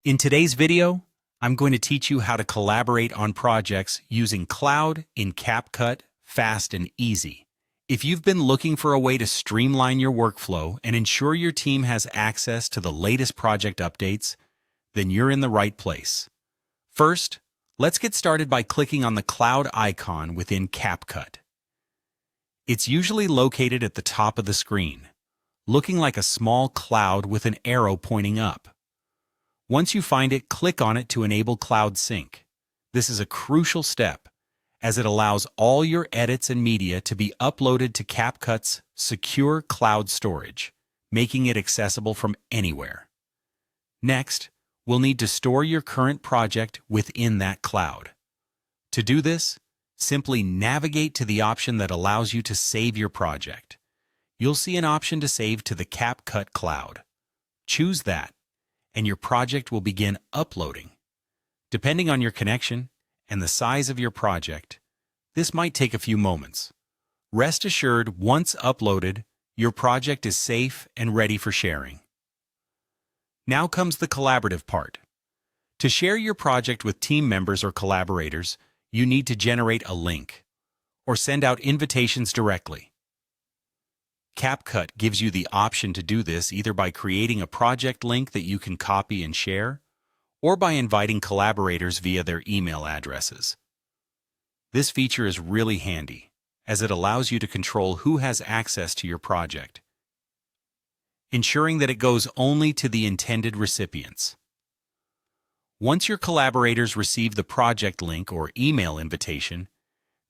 In today's video, I'm going to teach you how to collaborate on projects using cloud in CapCut fast and easy. If you've been looking for a way to streamline your workflow and ensure your team has access to the latest project updates, then you're in the right place. First, let's get started by clicking on the cloud icon within CapCut. It's usually located at the top of the screen, looking like a small cloud with an arrow pointing up. Once you find it, click on it to enable Cloud Sync. This is a crucial step, as it allows all your edits and media to be uploaded to CapCut's secure cloud storage, making it accessible from anywhere. Next, we'll need to store your current project within that cloud. To do this, simply navigate to the option that allows you to save your project. You'll see an option to save to the CapCut cloud. Choose that, and your project will begin uploading. Depending on your connection and the size of your project, this might take a few moments. Rest assured, once uploaded, your project is safe and ready for sharing. Now comes the collaborative part. To share your project with team members or collaborators, you need to generate a link or send out invitations directly. CapCut gives you the option to do this either by creating a project link that you can copy and share, or by inviting collaborators via their email addresses. This feature is really handy, as it allows you to control who has access to your project, ensuring that it goes only to the intended recipients. Once your collaborators receive the project link or email invitation,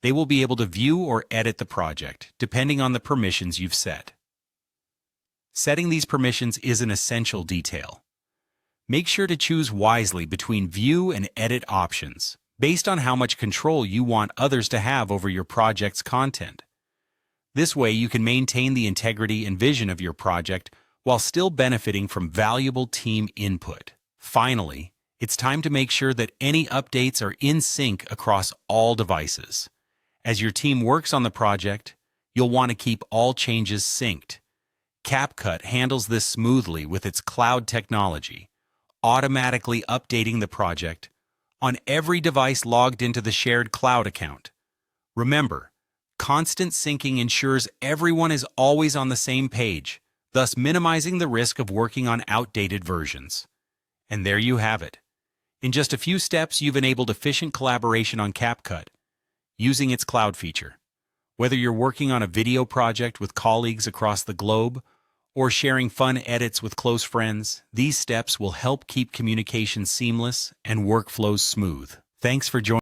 they will be able to view or edit the project, depending on the permissions you've set. Setting these permissions is an essential detail. Make sure to choose wisely between view and edit options, based on how much control you want others to have over your project's content. This way, you can maintain the integrity and vision of your project while still benefiting from valuable team input. Finally, it's time to make sure that any updates are in sync across all devices. As your team works on the project, you'll want to keep all changes synced. CapCut handles this smoothly with its cloud technology, automatically updating the project on every device logged into the shared cloud account. Remember, constant syncing ensures everyone is always on the same page, thus minimizing the risk of working on outdated versions. And there you have it. In just a few steps, you've enabled efficient collaboration on CapCut, using its cloud feature. Whether you're working on a video project with colleagues across the globe or sharing fun edits with close friends, these steps will help keep communication seamless and workflows smooth. Thanks for joining.